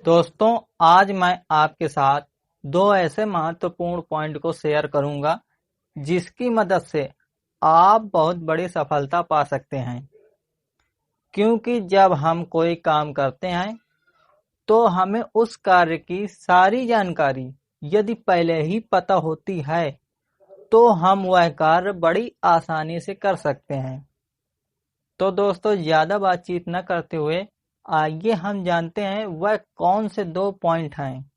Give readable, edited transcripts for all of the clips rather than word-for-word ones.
दोस्तों, आज मैं आपके साथ दो ऐसे महत्वपूर्ण पॉइंट को शेयर करूंगा जिसकी मदद से आप बहुत बड़ी सफलता पा सकते हैं। क्योंकि जब हम कोई काम करते हैं तो हमें उस कार्य की सारी जानकारी यदि पहले ही पता होती है तो हम वह कार्य बड़ी आसानी से कर सकते हैं। तो दोस्तों, ज्यादा बातचीत न करते हुए आइए हम जानते हैं वह कौन से दो पॉइंट हैं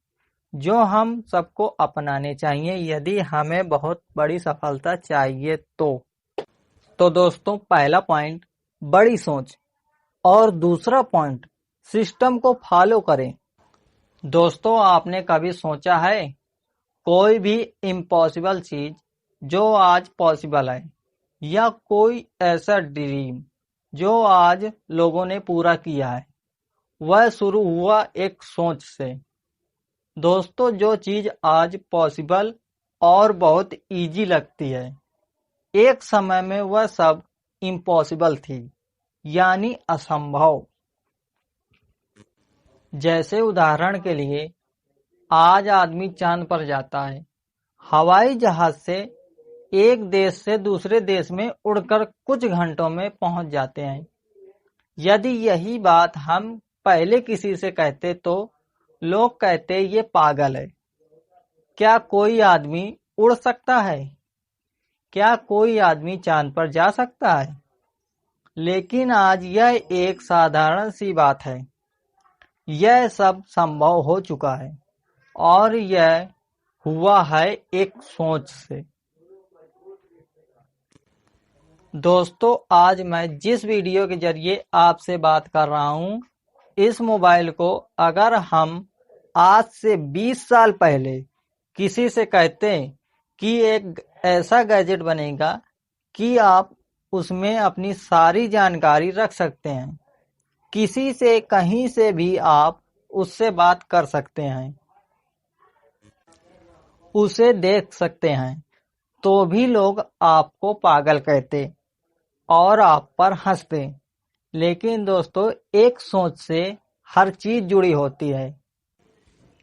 जो हम सबको अपनाने चाहिए यदि हमें बहुत बड़ी सफलता चाहिए तो दोस्तों, पहला पॉइंट बड़ी सोच और दूसरा पॉइंट सिस्टम को फॉलो करें। दोस्तों, आपने कभी सोचा है कोई भी इम्पॉसिबल चीज जो आज पॉसिबल है, या कोई ऐसा ड्रीम जो आज लोगों ने पूरा किया है, वह शुरू हुआ एक सोच से। दोस्तों, जो चीज आज पॉसिबल और बहुत इजी लगती है, एक समय में वह सब इम्पॉसिबल थी, यानी असंभव। जैसे उदाहरण के लिए, आज आदमी चांद पर जाता है, हवाई जहाज से एक देश से दूसरे देश में उड़कर कुछ घंटों में पहुंच जाते हैं। यदि यही बात हम पहले किसी से कहते तो लोग कहते ये पागल है। क्या कोई आदमी उड़ सकता है? क्या कोई आदमी चांद पर जा सकता है? लेकिन आज यह एक साधारण सी बात है। यह सब संभव हो चुका है और यह हुआ है एक सोच से। दोस्तों, आज मैं जिस वीडियो के जरिए आपसे बात कर रहा हूं, इस मोबाइल को अगर हम आज से 20 साल पहले किसी से कहते कि एक ऐसा गैजेट बनेगा कि आप उसमें अपनी सारी जानकारी रख सकते हैं, किसी से कहीं से भी आप उससे बात कर सकते हैं, उसे देख सकते हैं, तो भी लोग आपको पागल कहते और आप पर हंसते। लेकिन दोस्तों, एक सोच से हर चीज जुड़ी होती है।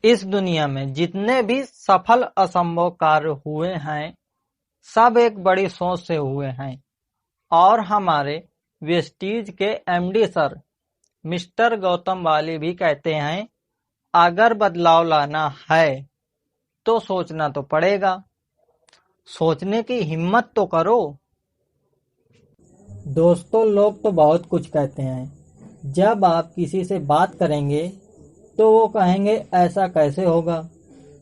इस दुनिया में जितने भी सफल असंभव कार्य हुए हैं, सब एक बड़ी सोच से हुए हैं। और हमारे वेस्टीज के एमडी सर मिस्टर गौतम वाली भी कहते हैं, अगर बदलाव लाना है तो सोचना तो पड़ेगा। सोचने की हिम्मत तो करो। दोस्तों, लोग तो बहुत कुछ कहते हैं। जब आप किसी से बात करेंगे तो वो कहेंगे ऐसा कैसे होगा,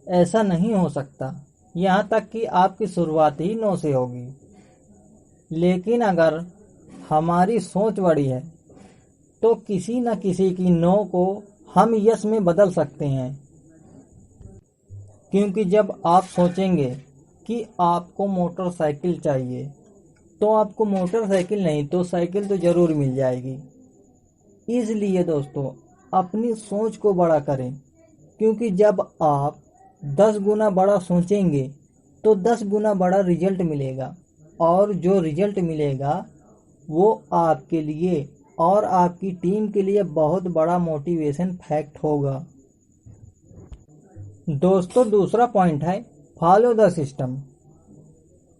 ऐसा नहीं हो सकता, यहाँ तक कि आपकी शुरुआत ही नो से होगी। लेकिन अगर हमारी सोच बड़ी है तो किसी न किसी की नो को हम यस में बदल सकते हैं। क्योंकि जब आप सोचेंगे कि आपको मोटरसाइकिल चाहिए तो आपको मोटरसाइकिल नहीं तो साइकिल तो जरूर मिल जाएगी। इसलिए दोस्तों, अपनी सोच को बड़ा करें, क्योंकि जब आप 10 गुना बड़ा सोचेंगे तो 10 गुना बड़ा रिजल्ट मिलेगा, और जो रिजल्ट मिलेगा वो आपके लिए और आपकी टीम के लिए बहुत बड़ा मोटिवेशन फैक्ट होगा। दोस्तों, दूसरा पॉइंट है फॉलो द सिस्टम।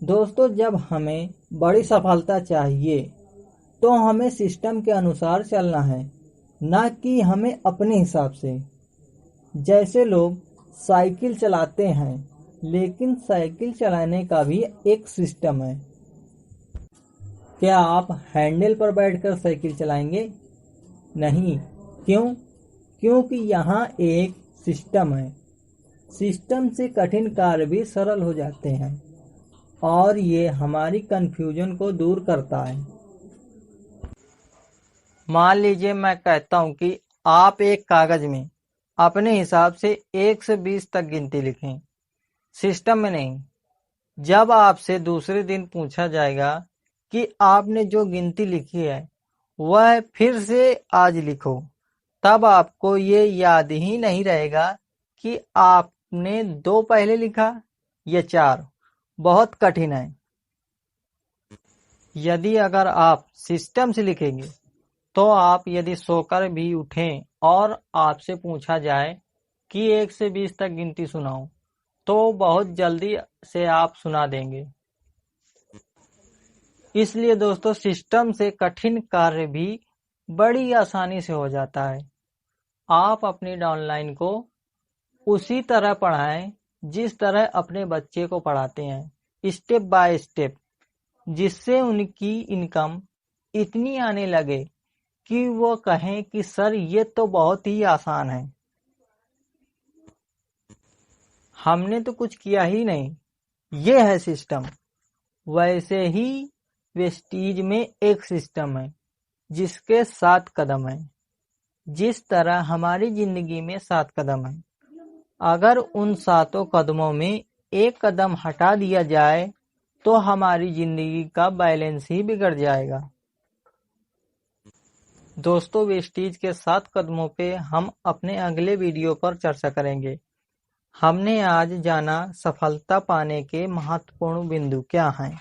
दोस्तों, जब हमें बड़ी सफलता चाहिए तो हमें सिस्टम के अनुसार चलना है, ना कि हमें अपने हिसाब से। जैसे लोग साइकिल चलाते हैं, लेकिन साइकिल चलाने का भी एक सिस्टम है। क्या आप हैंडल पर बैठकर साइकिल चलाएंगे? नहीं। क्यों? क्योंकि यहाँ एक सिस्टम है। सिस्टम से कठिन कार्य भी सरल हो जाते हैं और ये हमारी कंफ्यूजन को दूर करता है। मान लीजिए मैं कहता हूँ कि आप एक कागज में अपने हिसाब से 1 से 20 तक गिनती लिखें, सिस्टम में नहीं। जब आपसे दूसरे दिन पूछा जाएगा कि आपने जो गिनती लिखी है वह फिर से आज लिखो, तब आपको ये याद ही नहीं रहेगा कि आपने 2 पहले लिखा या 4। बहुत कठिन है। यदि अगर आप सिस्टम से लिखेंगे तो आप यदि सोकर भी उठें और आपसे पूछा जाए कि 1 से 20 तक गिनती सुनाओ तो बहुत जल्दी से आप सुना देंगे। इसलिए दोस्तों सिस्टम से कठिन कार्य भी बड़ी आसानी से हो जाता है। आप अपनी डाउनलाइन को उसी तरह पढ़ाएं जिस तरह अपने बच्चे को पढ़ाते हैं, स्टेप बाय स्टेप, जिससे उनकी इनकम इतनी आने लगे कि वो कहें कि सर ये तो बहुत ही आसान है, हमने तो कुछ किया ही नहीं, ये है सिस्टम। वैसे ही वेस्टीज में एक सिस्टम है जिसके 7 कदम हैं। जिस तरह हमारी जिंदगी में 7 कदम हैं, अगर उन 7 कदमों में एक कदम हटा दिया जाए तो हमारी जिंदगी का बैलेंस ही बिगड़ जाएगा। दोस्तों वेस्टीज के 7 कदमों पे हम अपने अगले वीडियो पर चर्चा करेंगे। हमने आज जाना सफलता पाने के महत्वपूर्ण बिंदु क्या हैं।